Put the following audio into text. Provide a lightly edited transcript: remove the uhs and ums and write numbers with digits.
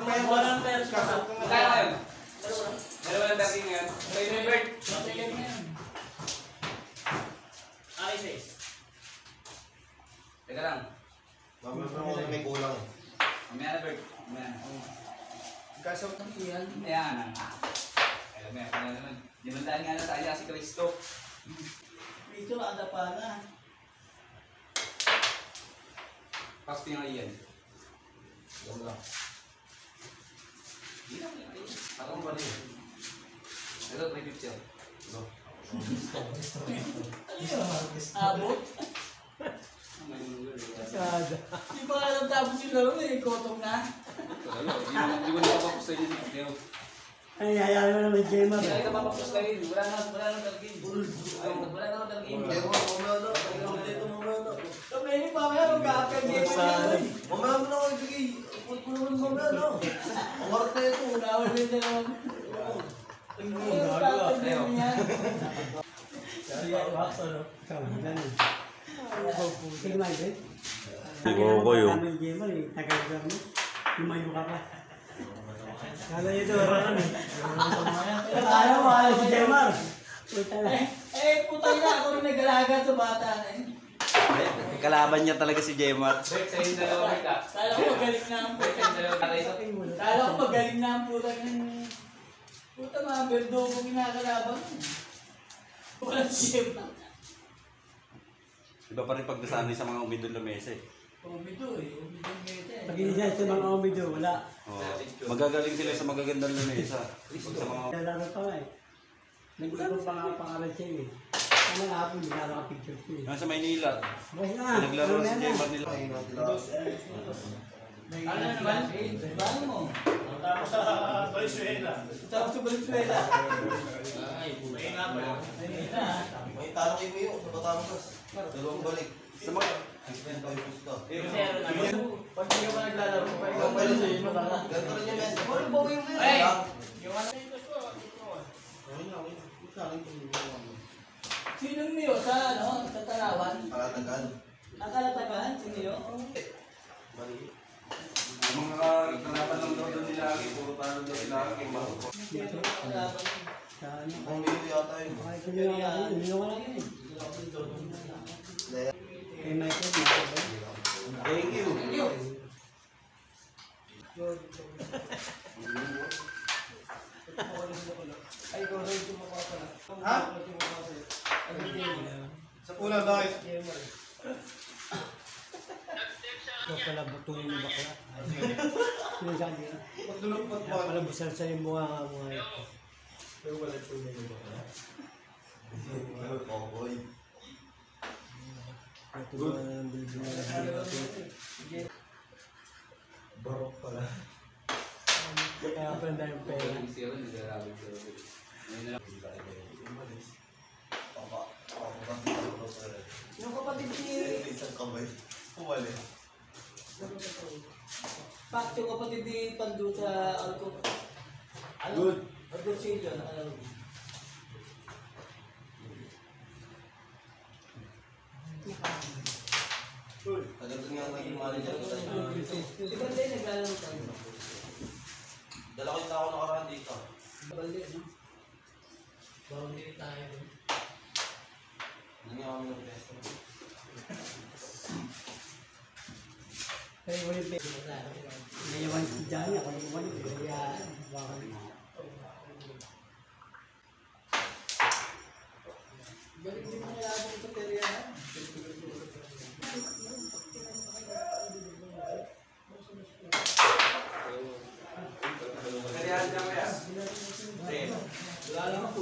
Walang pera sa kasal. Kaya ngayon. Dalawa ng dati ngayon. Kaya na yung bird. Ay, sis. Teka lang. May kulang eh. Mamaya na bird. Mamaya na. Kasal ng iyan. Ayan. Alam mo yan. Kaya naman. Limandaan nga na tayo si Cristo. Ito ada pa na. Pasto yung iyan. Gam lang. Hindi lang yan. Parang ba rin? Ito, 350 yan. Ito. Abot. Di ba alam tapos yung laro eh, kotong na. Hindi ko nakapapos tayo dito. Ay, hayaan mo naman, Gemma. Hindi ka papapos tayo dito. Wala na talagin. Wala na talagin. Kami ni Pamela, magkakagay mo yun. Mamaya mo na ako ibigay. Upot mo naman mamaya na. Ang harap na ito. Unawal mo yung dalawang. Magkakagay mo yan. Sige, Mike. Ibo ko yun. Gemma, tagal-tagal mo. Lumayo ka pa. Kala niyo ito, araw eh. Ayaw mo, ayaw si Gemma. Putang na ako rin nag-alaga sa bata na eh. Kalaban niya talaga si Gemma. Bird, sa yung dalawa bird ka. Kala ko magaling na ang Bird, sa yung dalawa tayo. Kala ko magaling na ang putang ng... Puta mga berdo kong kinakalaban. Walang siyem. Iba pa rin pag nasanay sa mga umidol na mesa eh. Umido eh. Umido ng meta eh. Pag inisay sa mga umido, wala. Oh, magagaling sila sa magagandang na mesa. Sa mga... Nalaro pa nga eh. Nag-ibang pangalan siya eh. Ano nga ako, hindi na picture ko eh. Nasa Maynila. Basta nga, Naglaro ano si na Gemma yan? nila. Ano naman? Paano mo? Tapos sa Venezuela. Tapos sa Valenzuela. May nga pa yun. May talo kayo ngayon sa Batangas. Dalawang balik. Sa mga... Explain tayo pusta. Pag hindi ka ba naglalaro pa ikaw Dalawang pa balik. rin mo lang. Ganito rin yung mesa. Ano ba yung mesa? Ay! Yung ano? Sinong niyo sa ano? Sa Tarawan? Palatagan. Nakalatagan? Sino niyo? Mali. Ang mga kalaban lang daw doon nila. Puro talo daw sila. Tarawan. Sa ano? Ang mili yata yun. Ay, hindi ko lang yun eh. Kay Michael, Thank you. Ay, ko rin tumawa pala. Ha? Sa pula bakit? ito pala butuin mo bakla. Yung sa kanila. Pagdulog Kaya pala busal sa yung mga ito. Pero wala tunay yung bakla. Okoy. Ito ba ang bilbil na Barok pala. kaya pala dahil pera. Yung kapatid ni... Isang kamay. Kumali. Pak, yung kapatid ni Pandu sa Alco. Good. Alco Chilio, nakalaro. Tagal ko nga naging manager ko tayo. Di ba din naglalaro tayo? Dala ko yung tao nakaraan dito. Balde, no? Boundary tayo. Hindi nga kami ng-test. Kaya wala pera. Naiwan si Johnny, ako yung wala. Kaya baka Galing din mga labong sa Teriana. Wala lang ako.